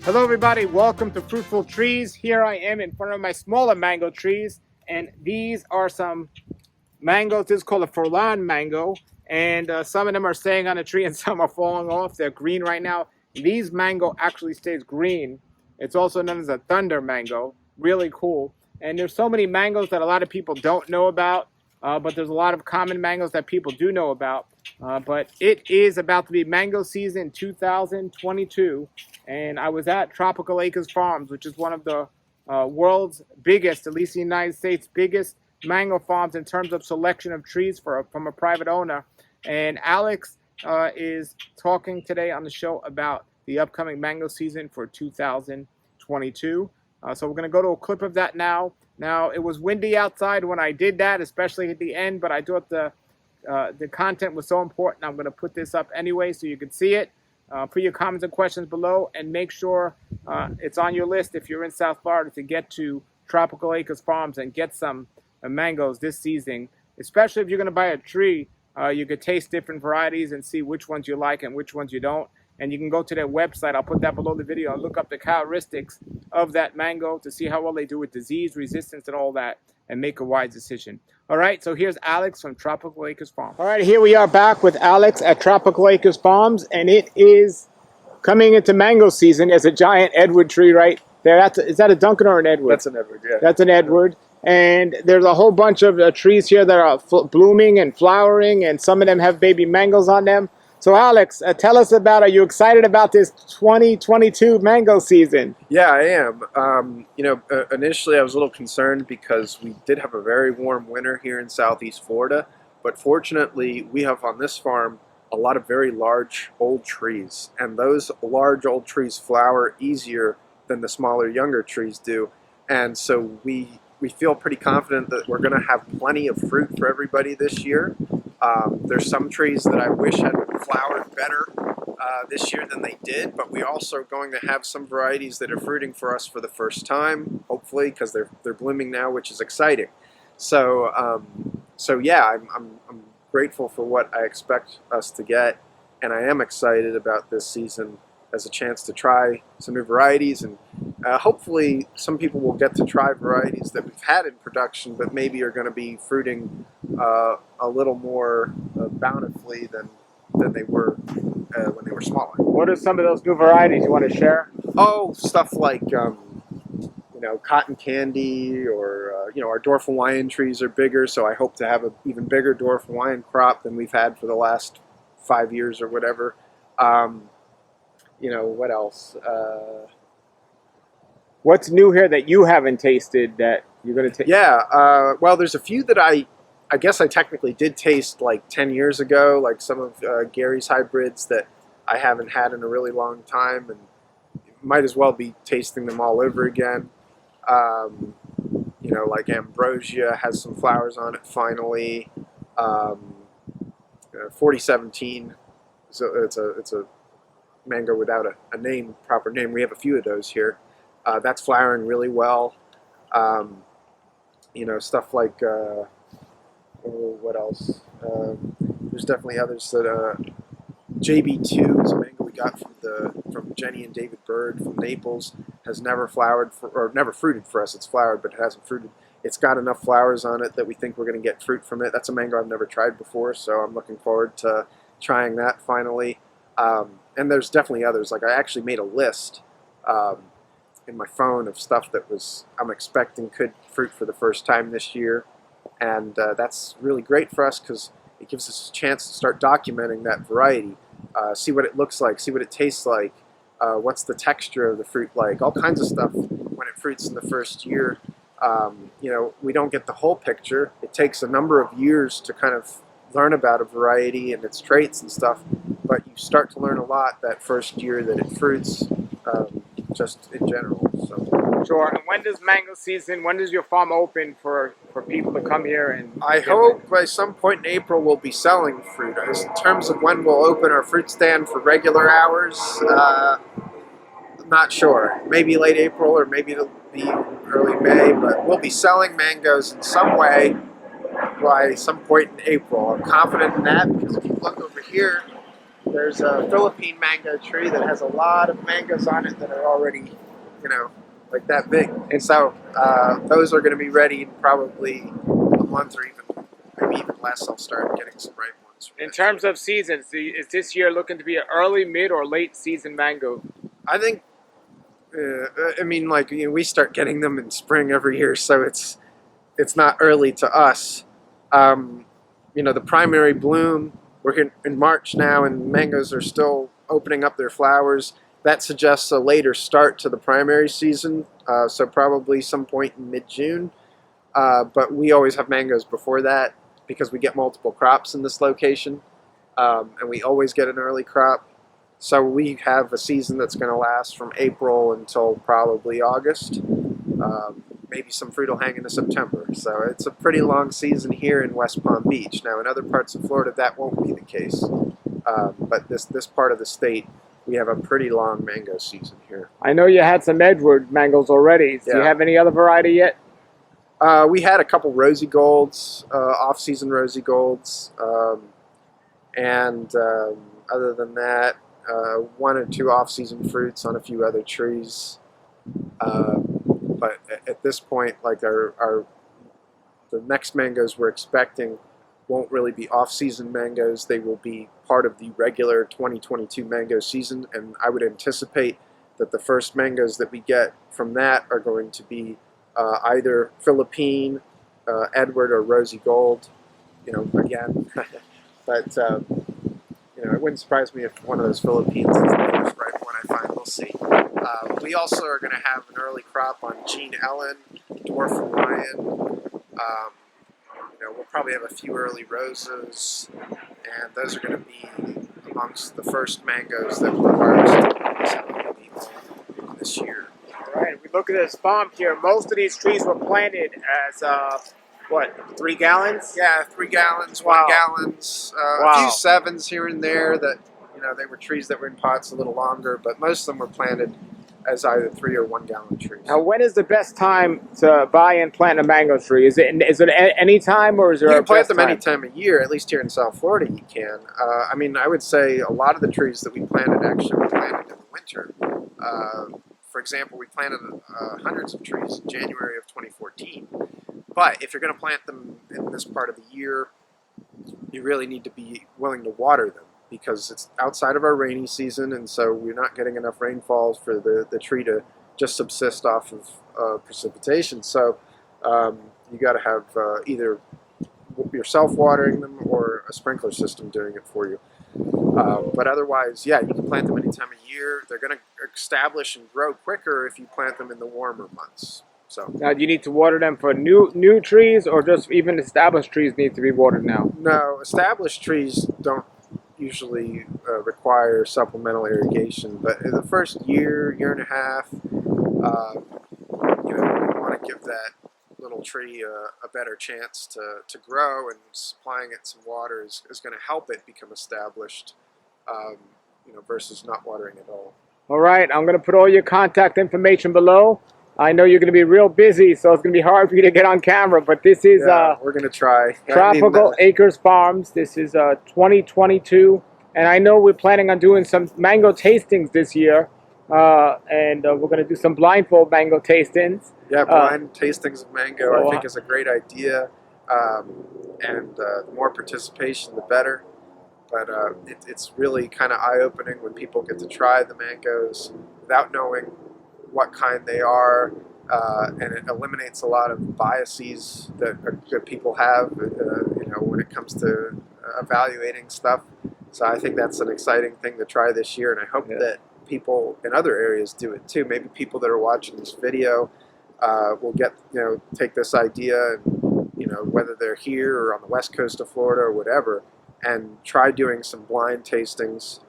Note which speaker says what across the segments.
Speaker 1: Hello everybody, welcome to Fruitful Trees. Here I am in front of my smaller mango trees, and these are some mangoes. This is called a Furlan mango, and some of them are staying on the tree and some are falling off. They're green right now. These mango actually stays green. It's also known as a thunder mango. Really cool. And there's so many mangoes that a lot of people don't know about, but there's a lot of common mangoes that people do know about. But it is about to be mango season 2022, and I was at Tropical Acres Farms, which is one of the world's biggest, at least the United States' biggest mango farms in terms of selection of trees from a private owner. And Alex is talking today on the show about the upcoming mango season for 2022. So we're going to go to a clip of that now. Now, it was windy outside when I did that, especially at the end, but I thought the content was so important. I'm going to put this up anyway so you can see it. Put your comments and questions below, and make sure it's on your list if you're in South Florida to get to Tropical Acres Farms and get some mangoes this season. Especially if you're going to buy a tree, you could taste different varieties and see which ones you like and which ones you don't. And you can go to their website. I'll put that below the video and look up the characteristics of that mango to see how well they do with disease resistance and all that, and make a wise decision. All right, so here's Alex from Tropical Acres Farms. All right, here we are back with Alex at Tropical Acres Farms, and it is coming into mango season. There's a giant Edward tree right there. Is that a Duncan or an Edward?
Speaker 2: That's an Edward, yeah.
Speaker 1: That's an Edward. And there's a whole bunch of trees here that are blooming and flowering, and some of them have baby mangoes on them. So Alex, tell us about, are you excited about this 2022 mango season?
Speaker 2: Yeah, I am. Initially I was a little concerned because we did have a very warm winter here in Southeast Florida, but fortunately we have on this farm a lot of very large old trees, and those large old trees flower easier than the smaller younger trees do. And so we feel pretty confident that we're going to have plenty of fruit for everybody this year. There's some trees that I wish had flowered better this year than they did, but we also are going to have some varieties that are fruiting for us for the first time, hopefully, because they're blooming now, which is exciting. So yeah, I'm grateful for what I expect us to get, and I am excited about this season as a chance to try some new varieties, and hopefully some people will get to try varieties that we've had in production but maybe are going to be fruiting a little more bountifully than they were when they were smaller.
Speaker 1: What are some of those new varieties you want to share?
Speaker 2: Oh, stuff like cotton candy, or our dwarf Hawaiian trees are bigger, so I hope to have an even bigger dwarf Hawaiian crop than we've had for the last 5 years or whatever. What else?
Speaker 1: What's new here that you haven't tasted that you're going to taste?
Speaker 2: Yeah, well, there's a few that I guess I technically did taste like 10 years ago, like some of Gary's hybrids that I haven't had in a really long time, and might as well be tasting them all over again. Like Ambrosia has some flowers on it finally. 4017, so it's a mango without a proper name. We have a few of those here. That's flowering really well. Stuff like what else? There's definitely others that JB2 is a mango we got from Jenny and David Bird from Naples. Has never flowered or never fruited for us. It's flowered, but it hasn't fruited. It's got enough flowers on it that we think we're going to get fruit from it. That's a mango I've never tried before, so I'm looking forward to trying that finally. And there's definitely others. Like, I actually made a list in my phone of stuff that I'm expecting could fruit for the first time this year, and that's really great for us because it gives us a chance to start documenting that variety, see what it looks like, see what it tastes like, what's the texture of the fruit like, all kinds of stuff when it fruits in the first year. We don't get the whole picture. It takes a number of years to kind of learn about a variety and its traits and stuff, but you start to learn a lot that first year that it fruits, just in general. So
Speaker 1: sure. And when does your farm open for people to come here? And
Speaker 2: I hope by some point in April we'll be selling fruit. As in terms of when we'll open our fruit stand for regular hours, I'm not sure. Maybe late April, or maybe it'll be early May, but we'll be selling mangoes in some way by some point in April. I'm confident in that because if you look over here, There's a Philippine mango tree that has a lot of mangoes on it that are already, like that big. And so those are going to be ready in probably a month or maybe even less. I'll start getting some ripe ones.
Speaker 1: In terms of seasons, is this year looking to be an early, mid, or late season mango?
Speaker 2: I think, we start getting them in spring every year, so it's not early to us. The primary bloom, we're here in March now, and mangoes are still opening up their flowers. That suggests a later start to the primary season, so probably some point in mid-June. But we always have mangoes before that because we get multiple crops in this location, and we always get an early crop. So we have a season that's going to last from April until probably August. Maybe some fruit will hang into September. So it's a pretty long season here in West Palm Beach. Now in other parts of Florida that won't be the case. But this part of the state, we have a pretty long mango season here.
Speaker 1: I know you had some Edward mangoes already. Do you have any other variety yet?
Speaker 2: We had a couple Rosy Golds, off-season Rosy Golds. Other than that, one or two off-season fruits on a few other trees. But at this point, like the next mangoes we're expecting won't really be off-season mangoes. They will be part of the regular 2022 mango season, and I would anticipate that the first mangoes that we get from that are going to be either Philippine, Edward, or Rosy Gold. Again, but it wouldn't surprise me if one of those Philippines is the first ripe one I find. We'll see. We also are going to have an early crop on Gene Ellen, Dwarf Hawaiian. We'll probably have a few early roses, and those are going to be amongst the first mangoes that we'll harvest this year.
Speaker 1: All right, we look at this farm here. Most of these trees were planted as 3 gallons?
Speaker 2: Yeah, 3 gallons,
Speaker 1: Wow.
Speaker 2: 1 gallons,
Speaker 1: Wow.
Speaker 2: a few 7s here and there that, they were trees that were in pots a little longer, but most of them were planted as either 3 or 1 gallon trees.
Speaker 1: Now, when is the best time to buy and plant a mango tree? Is it any time, or is there
Speaker 2: You
Speaker 1: a
Speaker 2: can plant
Speaker 1: best
Speaker 2: them
Speaker 1: time?
Speaker 2: any time of year, at least here in South Florida you can. I would say a lot of the trees that we planted actually were planted in the winter. For example, we planted hundreds of trees in January of 2014. But if you're going to plant them in this part of the year, you really need to be willing to water them because it's outside of our rainy season, and so we're not getting enough rainfalls for the tree to just subsist off of precipitation. So you got to have either yourself watering them or a sprinkler system doing it for you. But otherwise, yeah, you can plant them any time of year. They're going to establish and grow quicker if you plant them in the warmer months. So
Speaker 1: Now, do you need to water them for new trees, or just even established trees need to be watered now?
Speaker 2: no, established trees don't usually require supplemental irrigation, but in the first year and a half, we want to give that little tree a better chance to grow, and supplying it some water is going to help it become established, versus not watering at all.
Speaker 1: All right, I'm going to put all your contact information below. I know you're going to be real busy, so it's going to be hard for you to get on camera, but this is
Speaker 2: we're going to try.
Speaker 1: Tropical Acres Farms. This is 2022, and I know we're planning on doing some mango tastings this year, and we're going to do some blindfold mango tastings.
Speaker 2: Yeah, blind tastings of mango I think is a great idea, and the more participation, the better. But it's really kind of eye-opening when people get to try the mangoes without knowing what kind they are, and it eliminates a lot of biases that people have, when it comes to evaluating stuff. So I think that's an exciting thing to try this year, and I hope that people in other areas do it too. Maybe people that are watching this video will take this idea, and whether they're here or on the west coast of Florida or whatever, and try doing some blind tastings.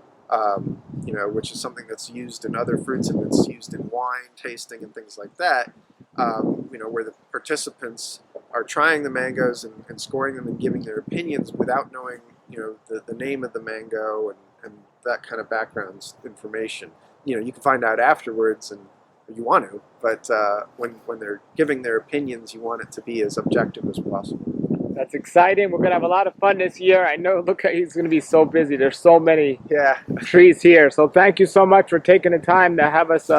Speaker 2: Which is something that's used in other fruits and it's used in wine tasting and things like that, where the participants are trying the mangoes and scoring them and giving their opinions without knowing, the name of the mango and that kind of background information. You can find out afterwards, and you want to, but when they're giving their opinions, you want it to be as objective as possible.
Speaker 1: That's exciting. We're gonna have a lot of fun this year. I know. Look, he's gonna be so busy. There's so many
Speaker 2: Yeah.
Speaker 1: trees here. So thank you so much for taking the time to have us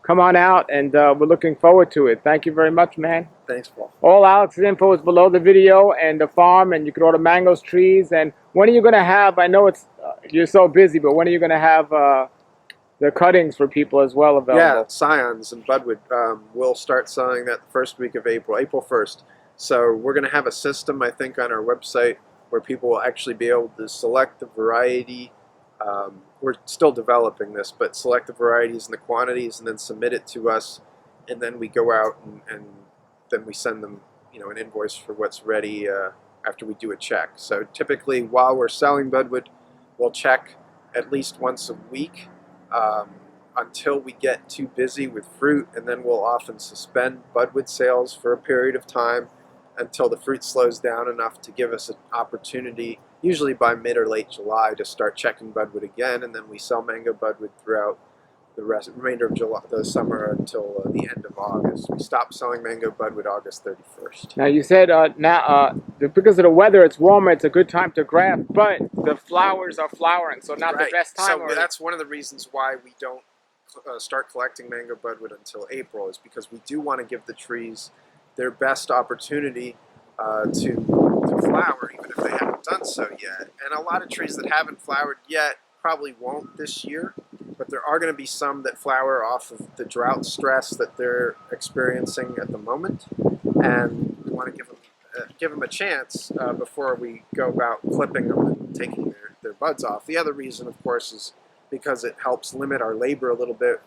Speaker 1: come on out, and we're looking forward to it. Thank you very much, man.
Speaker 2: Thanks, Paul.
Speaker 1: All Alex's info is below the video and the farm, and you can order mangoes, trees. And when are you gonna have? I know it's you're so busy, but when are you gonna have the cuttings for people as well available?
Speaker 2: Yeah, Scions and Budwood. We'll start selling that the first week of April, April 1st. So we're going to have a system, I think, on our website where people will actually be able to select the variety. We're still developing this, but select the varieties and the quantities, and then submit it to us, and then we go out and then we send them, an invoice for what's ready after we do a check. So typically, while we're selling Budwood, we'll check at least once a week until we get too busy with fruit, and then we'll often suspend Budwood sales for a period of time until the fruit slows down enough to give us an opportunity, usually by mid or late July, to start checking Budwood again, and then we sell mango Budwood throughout the remainder of July, the summer, until the end of August. We stop selling mango Budwood August 31st.
Speaker 1: Now you said because of the weather, it's warmer. It's a good time to graft, but the flowers are flowering, so not the best time.
Speaker 2: So that's one of the reasons why we don't start collecting mango Budwood until April, is because we do want to give the trees their best opportunity to flower, even if they haven't done so yet. And a lot of trees that haven't flowered yet probably won't this year, but there are going to be some that flower off of the drought stress that they're experiencing at the moment, and we want to give them a chance before we go about clipping them and taking their buds off. The other reason, of course, is because it helps limit our labor a little bit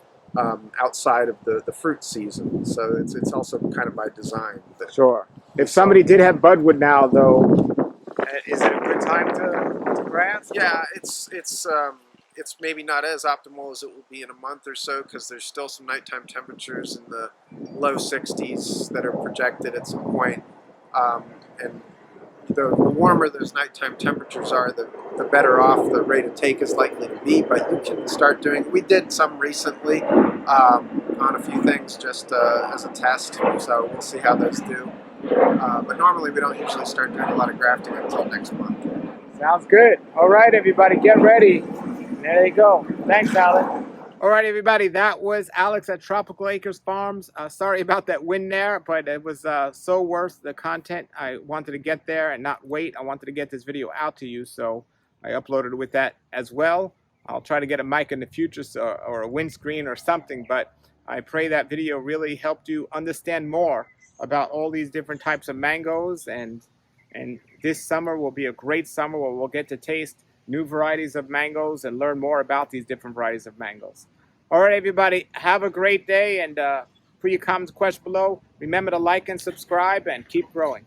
Speaker 2: outside of the fruit season. So it's also kind of by design.
Speaker 1: Sure. If somebody did have Budwood now, though, is it a good time to graft?
Speaker 2: Yeah, it's maybe not as optimal as it will be in a month or so, because there's still some nighttime temperatures in the low 60s that are projected at some point. And the warmer those nighttime temperatures are, the better off the rate of take is likely to be. But you can start doing, we did some recently on a few things just as a test, so we'll see how those do. But normally we don't usually start doing a lot of grafting until next month.
Speaker 1: Sounds good. All right, everybody, get ready. There you go. Thanks, Alex. All right, everybody, that was Alex at Tropical Acres Farms. Sorry about that wind there, but it was so worth the content. I wanted to get there and not wait. I wanted to get this video out to you, so I uploaded it with that as well. I'll try to get a mic in the future, or a windscreen or something, but I pray that video really helped you understand more about all these different types of mangoes, and this summer will be a great summer where we'll get to taste new varieties of mangoes and learn more about these different varieties of mangoes. All right, everybody, have a great day, and put your comments, questions below. Remember to like and subscribe, and keep growing.